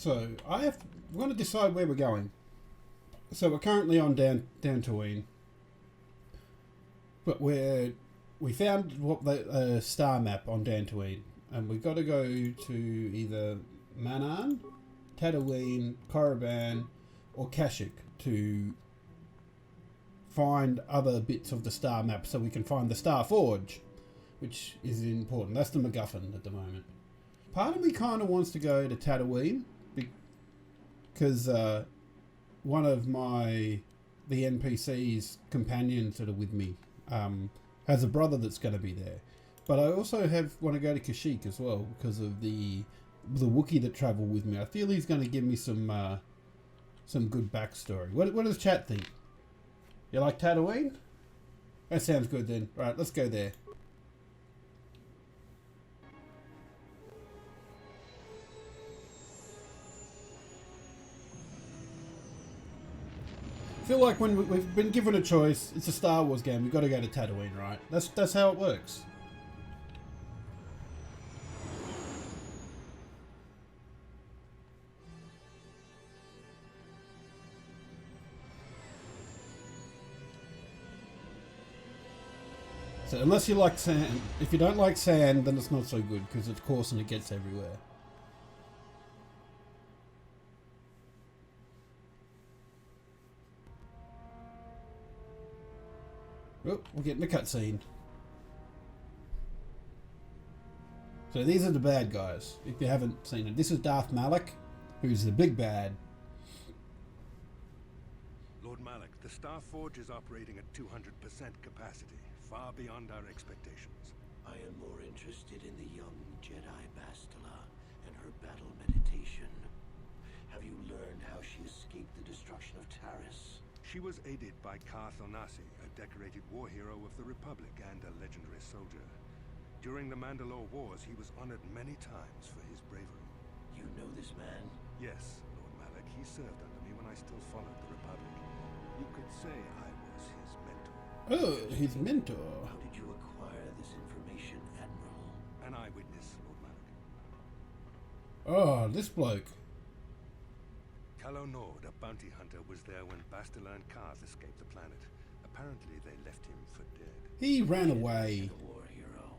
So we're going to decide where we're going. So we're currently on Tatooine, but we found what the star map on Tatooine, and we've got to go to either Manaan, Tatooine, Korriban, or Kashyyyk to find other bits of the star map, so we can find the Star Forge, which is important. That's the MacGuffin at the moment. Part of me kind of wants to go to Tatooine because one of the NPC's companions that are with me has a brother that's going to be there. But I also want to go to Kashyyyk as well because of the Wookiee that travel with me. I feel he's going to give me some good backstory. What does chat think? You like Tatooine? That sounds good then. Right, let's go there. I feel like when we've been given a choice, it's a Star Wars game, we've got to go to Tatooine, right? That's how it works. So unless you like sand, if you don't like sand, then it's not so good because it's coarse and it gets everywhere. Oh, we're getting a cutscene. So these are the bad guys, if you haven't seen it. This is Darth Malak, who's the big bad. Lord Malak, the Star Forge is operating at 200% capacity, far beyond our expectations. I am more interested in the young Jedi Bastila and her battle meditation. Have you learned how she escaped the destruction of Taris? She was aided by Karth Onasi, a decorated war hero of the Republic and a legendary soldier. During the Mandalore Wars, he was honored many times for his bravery. You know this man? Yes, Lord Malak. He served under me when I still followed the Republic. You could say I was his mentor. Oh, his mentor. How did you acquire this information, Admiral? An eyewitness, Lord Malak. Oh, this bloke. Calo Nord, a bounty hunter, was there when Bastila and Karth escaped the planet. Apparently, they left him for dead. He ran away. A war hero.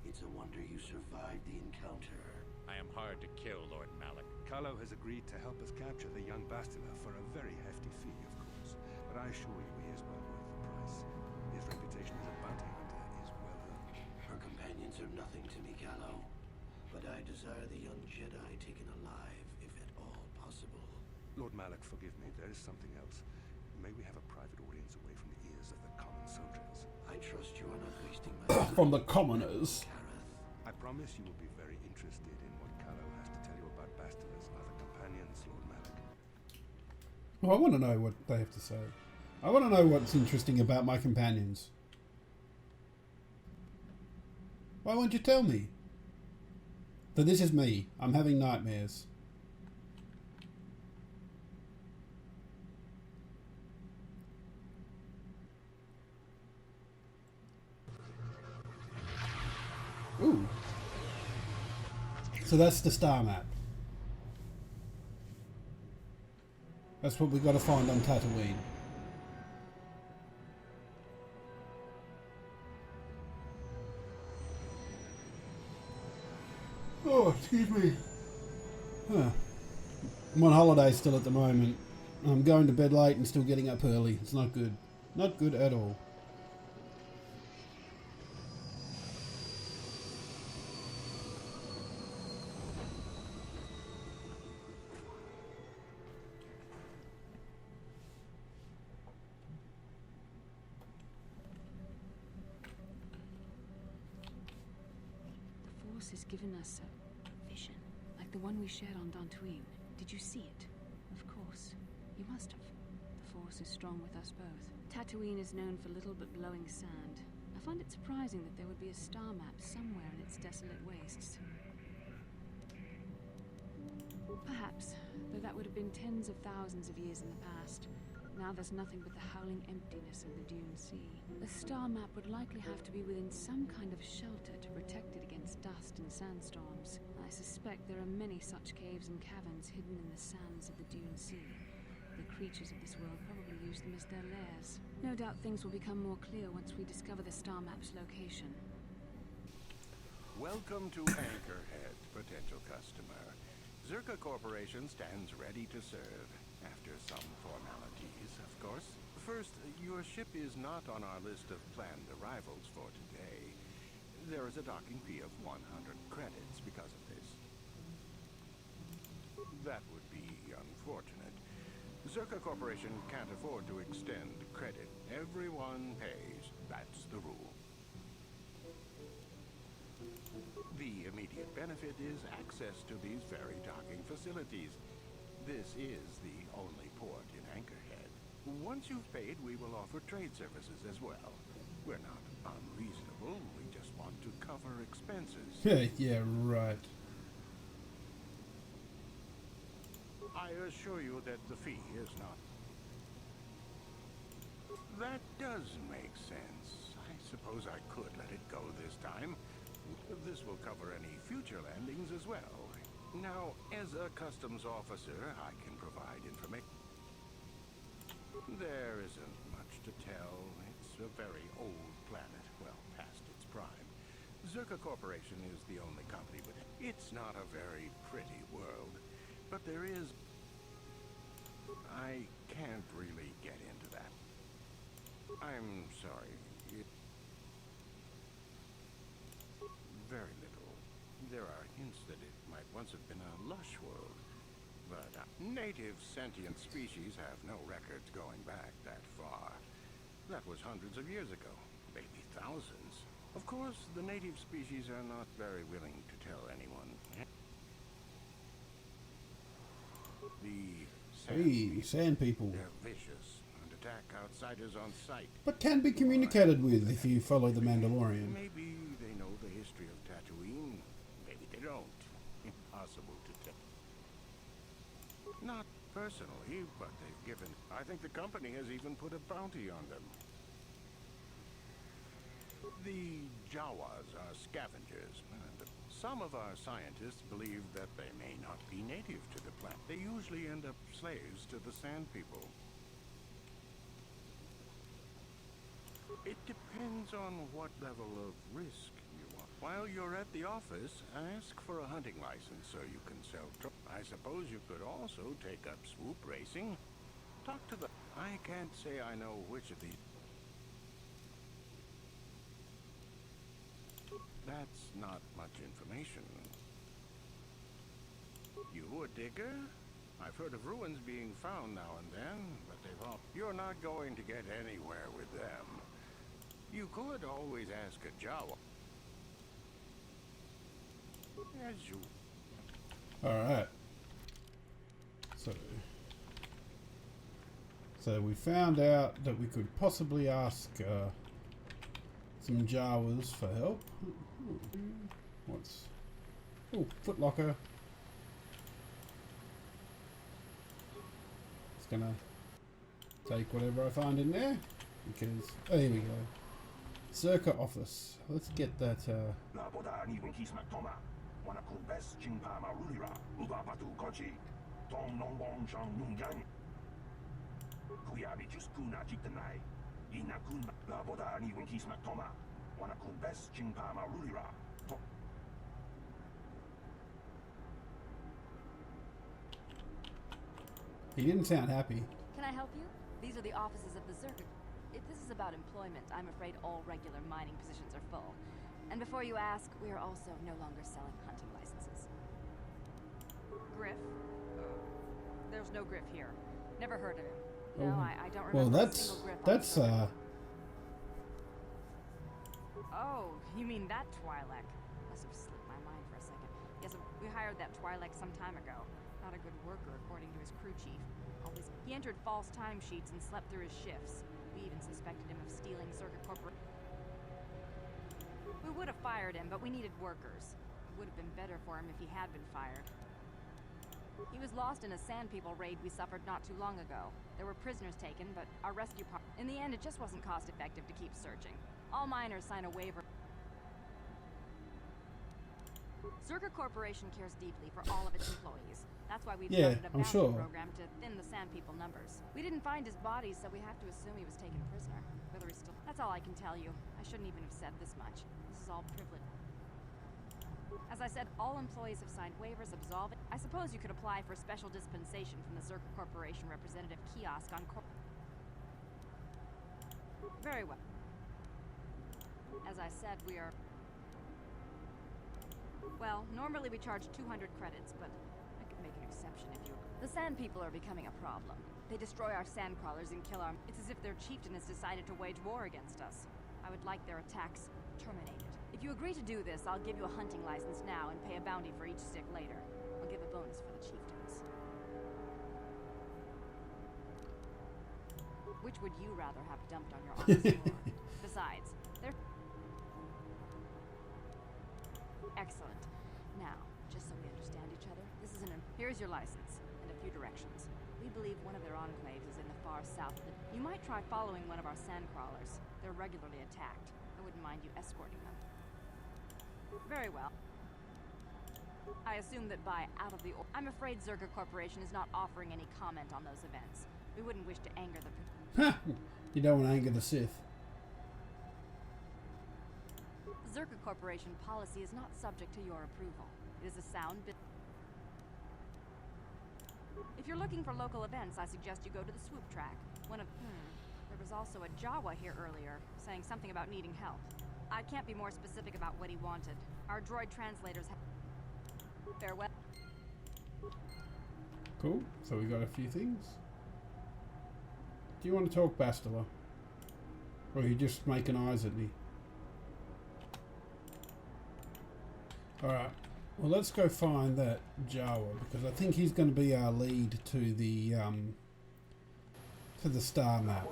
It's a wonder you survived the encounter. I am hard to kill, Lord Malak. Calo has agreed to help us capture the young Bastila for a very hefty fee, of course. But I assure you he is well worth the price. His reputation as a bounty hunter is well earned. Her companions are nothing to me, Calo. But I desire the young Jedi taken alive, if at all possible. Lord Malak, forgive me. There is something else. May we have a private audience away from the ears of the common soldiers? I trust you are not wasting my time. From the commoners. I promise you will be very interested in what Calo has to tell you about Bastila's other companions, Lord Malak. Well, I want to know what they have to say. I want to know what's interesting about my companions. Why won't you tell me? That this is me. I'm having nightmares. Ooh. So that's the star map. That's what we got to find on Tatooine. Oh, excuse me. Huh. I'm on holiday still at the moment. I'm going to bed late and still getting up early. It's not good. Not good at all. Has given us a vision, like the one we shared on Tatooine. Did you see it? Of course. You must have. The Force is strong with us both. Tatooine is known for little but glowing sand. I find it surprising that there would be a star map somewhere in its desolate wastes. Perhaps, though that would have been tens of thousands of years in the past. Now there's nothing but the howling emptiness of the Dune Sea. A star map would likely have to be within some kind of shelter to protect it against dust and sandstorms. I suspect there are many such caves and caverns hidden in the sands of the Dune Sea. The creatures of this world probably use them as their lairs. No doubt things will become more clear once we discover the star map's location. Welcome to Anchorhead, potential customer. Zerka Corporation stands ready to serve, after some formalities, of course. First, your ship is not on our list of planned arrivals for today. There is a docking fee of 100 credits because of this. That would be unfortunate. Zerka Corporation can't afford to extend credit. Everyone pays. That's the rule. The immediate benefit is access to these very docking facilities. This is the only port in Anchorhead. Once you've paid, we will offer trade services as well. We're not unreasonable. We just want to cover expenses. Yeah, right. I assure you that the fee is not... That does make sense. I suppose I could let it go this time. This will cover any future landings as well. Now, as a customs officer, I can provide information. There isn't much to tell. It's a very old planet, well past its prime. Zerka Corporation is the only company with it. It's not a very pretty world, but there is... I can't really get into that. I'm sorry. Very little. There are hints that it might once have been a lush world, but native sentient species have no records going back that far. That was hundreds of years ago, maybe thousands. Of course, the native species are not very willing to tell anyone. The Sand people. They're vicious and attack outsiders on sight. But can be communicated with if you follow the Mandalorian. Maybe they know the history of Tatooine. Maybe they don't. Impossible to tell. Not personally, but they've given... I think the company has even put a bounty on them. The Jawas are scavengers, and some of our scientists believe that they may not be native to the planet. They usually end up slaves to the Sand People. It depends on what level of risk you want. While you're at the office, ask for a hunting license so you can sell. I suppose you could also take up swoop racing. Talk to the... I can't say I know which of these... That's not much information. You a digger? I've heard of ruins being found now and then, but they've all... You're not going to get anywhere with them. You could always ask a Jawa. As you... Alright. So we found out that we could possibly ask some Jawas for help. What's... Oh, footlocker. It's gonna take whatever I find in there. Because... Oh, here we go. Zerka office. Let's get that... He didn't sound happy. Can I help you? These are the offices of the Zerka. If this is about employment, I'm afraid all regular mining positions are full. And before you ask, we are also no longer selling hunting licenses. Griff? There's no Griff here. Never heard of him. No, Oh. I don't Well, remember a single Griff on that's Zerka. Oh, you mean that Twi'lek? Must have slipped my mind for a second. Yes, we hired that Twi'lek some time ago. Not a good worker, according to his crew chief. He entered false timesheets and slept through his shifts. We even suspected him of stealing Circuit Corporation. We would have fired him, but we needed workers. It would have been better for him if he had been fired. He was lost in a Sand People raid we suffered not too long ago. There were prisoners taken, but our rescue part... In the end, it just wasn't cost-effective to keep searching. All miners sign a waiver. Zerka Corporation cares deeply for all of its employees. That's why we've Yeah, started a I'm bounty sure. program to thin the Sand People numbers. We didn't find his body, so we have to assume he was taken prisoner. Whether he's still... That's all I can tell you. I shouldn't even have said this much. This is all privilege. As I said, all employees have signed waivers absolving. I suppose you could apply for special dispensation from the Zerka Corporation representative kiosk on Very well. As I said, we are... Well, normally we charge 200 credits, but I could make an exception if you... The Sand People are becoming a problem. They destroy our sand crawlers and kill our... It's as if their chieftain has decided to wage war against us. I would like their attacks terminated. If you agree to do this, I'll give you a hunting license now and pay a bounty for each stick later. I'll give a bonus for the chieftains. Which would you rather have dumped on your honest lord? Besides, they're... Excellent. Now, just so we understand each other, this is here's your license, and a few directions. We believe one of their enclaves is in the far south. You might try following one of our sand crawlers. They're regularly attacked. I wouldn't mind you escorting them. Very well. I assume that by out of the... I'm afraid Zerka Corporation is not offering any comment on those events. We wouldn't wish to anger the... You don't want to anger the Sith. Zerka Corporation policy is not subject to your approval. It is a sound bit... If you're looking for local events, I suggest you go to the swoop track. One of... There was also a Jawa here earlier, saying something about needing help. I can't be more specific about what he wanted. Our droid translators have... Farewell. Cool. So we got a few things. Do you want to talk, Bastila? Or are you just making eyes at me? Alright. Well, let's go find that Jawa, because I think he's going to be our lead to the star map.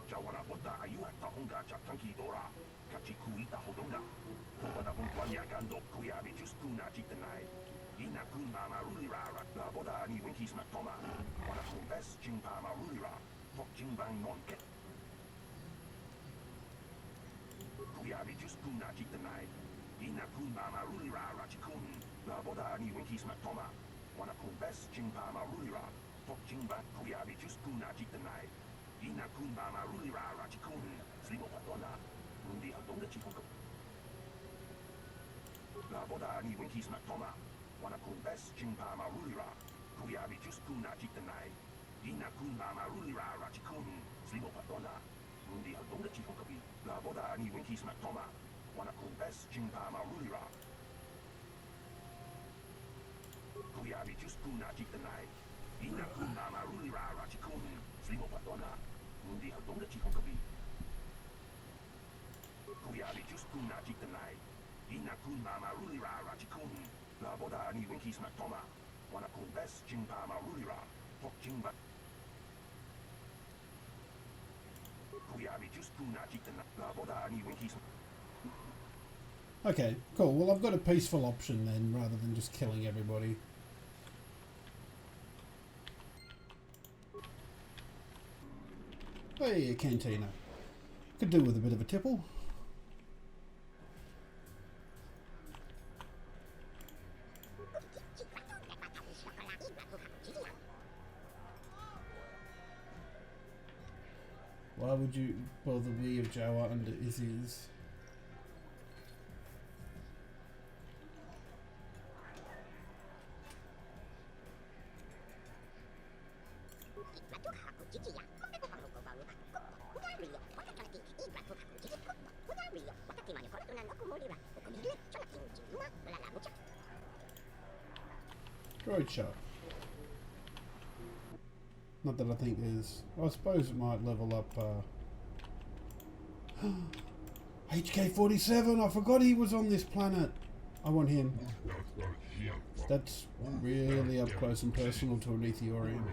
Jawana bota ayuha tahonga chatanki dora kachiku ita hodonga pada puntuanya gando kuya bijus kuna jitanai ina kun mama rulira la boda ni winkis matoma wana kun best jingpa ma rulira fok jingbang non ket kuya bijus kuna jitanai ina kun mama rulira rachikun la boda ni winkis matoma wana kun best jingpa ma rulira fok jingbang kuya bijus kuna jitanai Ina kun mama rulira rachikun slimo patona mundi hadonga chikon la boda ni winkis matoma wana kun best jingpa ma rulira kuya bi just kuna jitanai ina kun mama rulira rachikun slimo patona mundi hadonga chikon kabi la boda ni winkis matoma wana kun best jingpa ma rulira kuya bi just kuna jitanai ina kun mama rulira rachikun slimo patona Mundi hadonga chikon kabi. Kuya bi just kuna jitanai. Ina kun mama rulira rachikun. La boda ni winkis matoma. Wana kun best jingpa ma rulira. Fok jingba. Kuya bi just kuna jitanai. La boda ni winkis. Okay, cool. Well, I've got a peaceful option then, rather than just killing everybody. Hey, a cantina. Could do with a bit of a tipple. Why would you bother we of Jawa under Izzy's? Droid shot. Not that I think there's... I suppose it might level up... HK-47! I forgot he was on this planet! I want him. That's really up close and personal to an Ethiopian.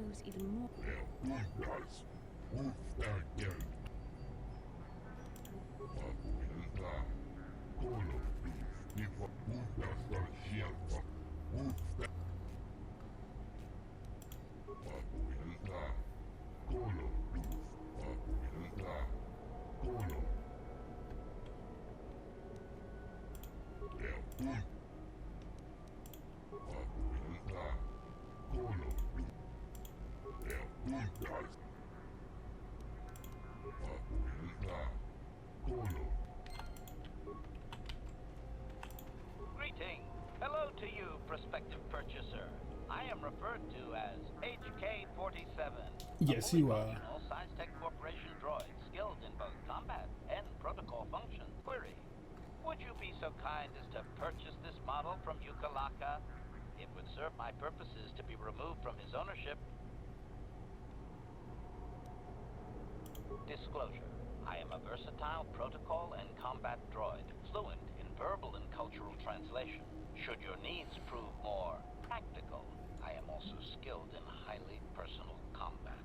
proves even more... Greeting. Hello to you, prospective purchaser. I am referred to as HK-47. Yes, you are. Science Tech Corporation droid, skilled in both combat and protocol functions. Query. Would you be so kind as to purchase this model from Yukalaka? It would serve my purposes to be removed from his ownership. Disclosure. I am a versatile protocol and combat droid, fluent in verbal and cultural translation. Should your needs prove more practical, I am also skilled in highly personal combat.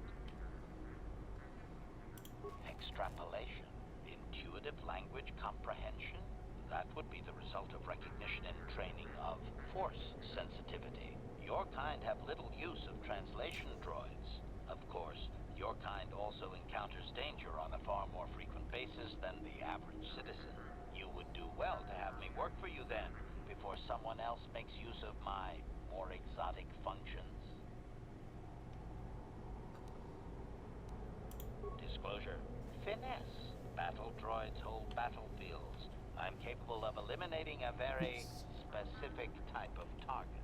Extrapolation. Intuitive language comprehension. That would be the result of recognition and training of force sensitivity. Your kind have little use of translation droids. Of course, your kind also encounters danger on a far more frequent basis than the average citizen. You would do well to have me work for you then, before someone else makes use of my more exotic functions. Disclosure. Finesse. Battle droids hold battlefields. I'm capable of eliminating a very specific type of target.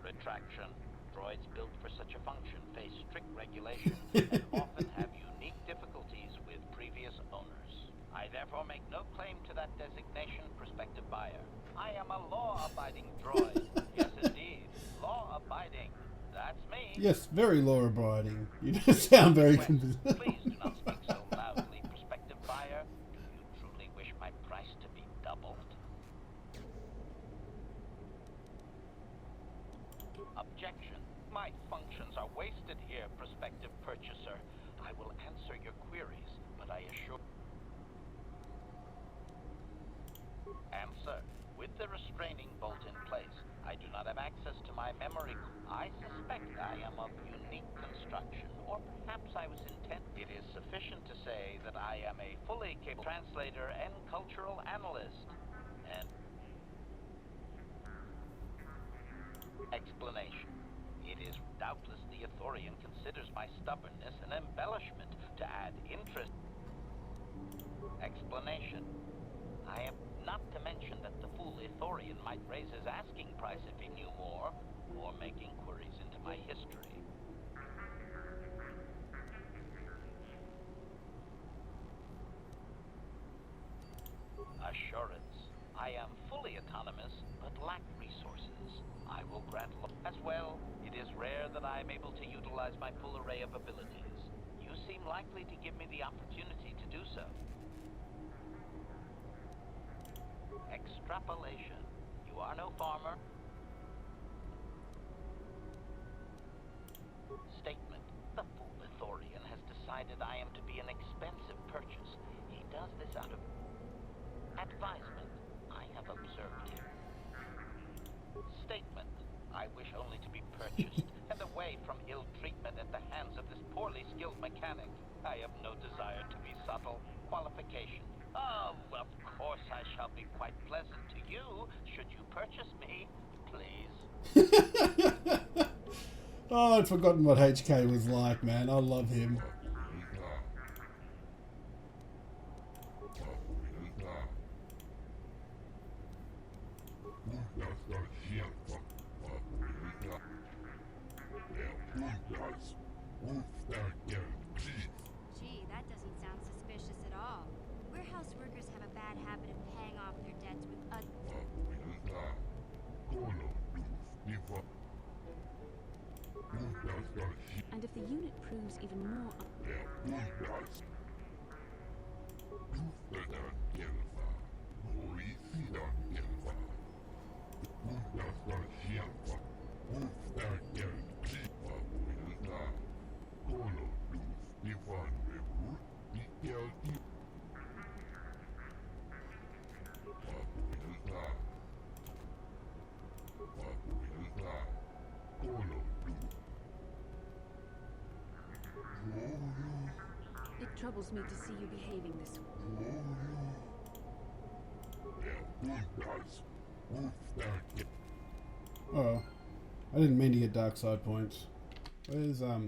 Retraction. Droids built for such a function face strict regulation and often have unique difficulties with previous owners. I therefore make no claim to that designation, prospective buyer. I am a law-abiding droid. Yes, indeed. Law-abiding. That's me. Yes, very law-abiding. You don't sound very convinced. Please do not speak so loudly, prospective buyer. Do you truly wish my price to be doubled? Objection. My functions are wasted here, prospective purchaser. I will answer your queries, but I assure... Answer. With the restraining bolt in place, I do not have access to my memory. I suspect I am of unique construction, or perhaps I was intent. It is sufficient to say that I am a fully capable translator and cultural analyst. And... Explanation. It is doubtless the Ithorian considers my stubbornness an embellishment to add interest. Explanation. I am not to mention that the fool Ithorian might raise his asking price if he knew more, or make inquiries into my history. Assurance. I am fully autonomous, but lack resources. I will grant as well. It is rare that I am able to utilize my full array of abilities. You seem likely to give me the opportunity to do so. Extrapolation. You are no farmer. Statement. The fool Ithorian has decided I am to be an expensive purchase. He does this out of advisement. I have observed him. Statement. I wish only to be purchased and away from ill treatment at the hands of this poorly skilled mechanic. I have no desire to be subtle. Qualification. Oh, of course I shall be quite pleasant to you, should you purchase me, please. Oh, I'd forgotten what HK was like, man. I love him. Gee, that doesn't sound suspicious at all. Warehouse workers have a bad habit of paying off their debts with And if the unit proves even more... It troubles me to see you behaving this way. Oh, I didn't mean to get dark side points. Where's I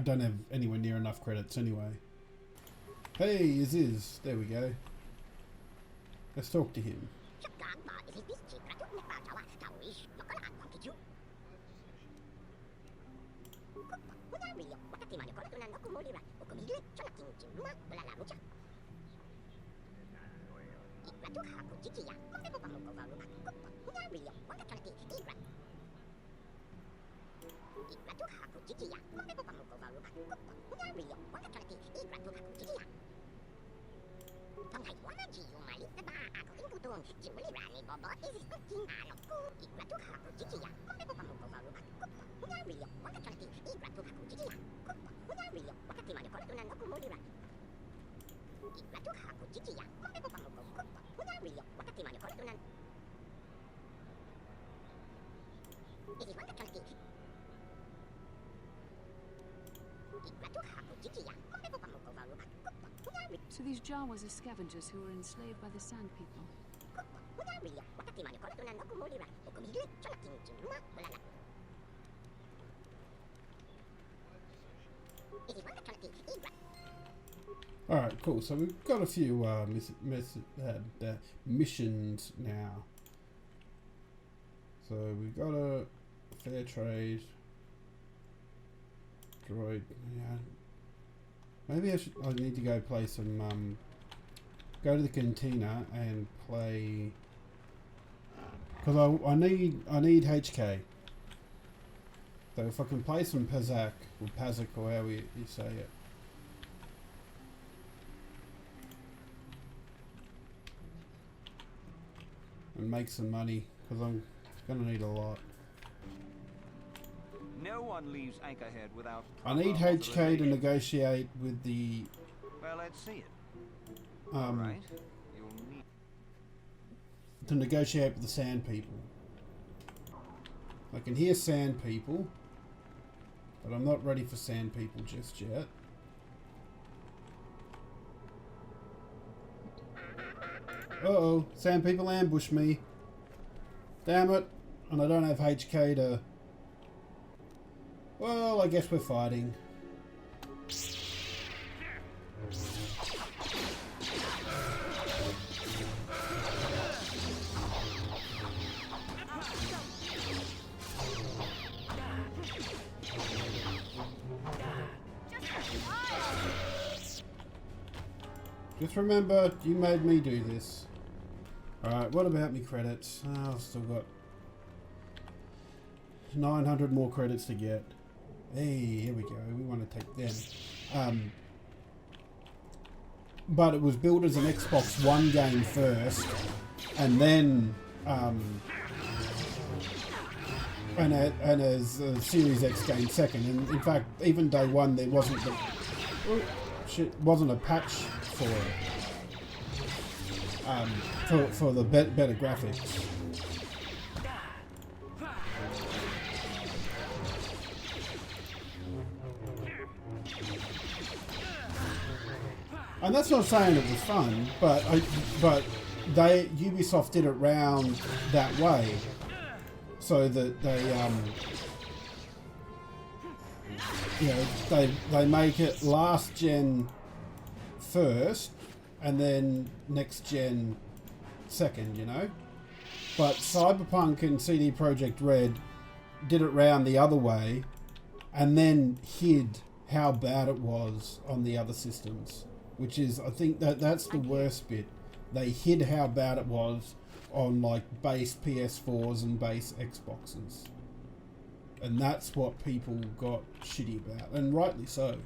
don't have anywhere near enough credits anyway. Hey, Aziz. There we go. Let's talk to him. So these Jawas are scavengers who were enslaved by the Sand People. Alright, cool. So we've got a few missions now. So we've got a fair trade. Droid, yeah. Maybe I need to go play some, go to the cantina and play, because I need HK. So if I can play some Pazak, or Pazak, or however you say it. And make some money, because I'm going to need a lot. No one leaves Anchorhead without... I need HK to negotiate with the... Well, let's see it. Alright. You'll need... To negotiate with the Sand People. I can hear Sand People, but I'm not ready for Sand People just yet. Uh-oh, Sand People ambush me. Damn it. And I don't have HK to... Well, I guess we're fighting. Just remember, you made me do this. Alright, what about me credits? Oh, I've still got 900 more credits to get. Hey, here we go. We want to take them. But it was built as an Xbox One game first, and then and as a Series X game second. And in fact, even day one, there wasn't wasn't a patch for it for the better graphics. And that's not saying it was fun, but Ubisoft did it round that way, so that they make it last gen first, and then next gen second, you know. But Cyberpunk and CD Projekt Red did it round the other way, and then hid how bad it was on the other systems. Which is, I think that's the worst bit. They hid how bad it was on like base PS4s and base Xboxes. And that's what people got shitty about. And rightly so.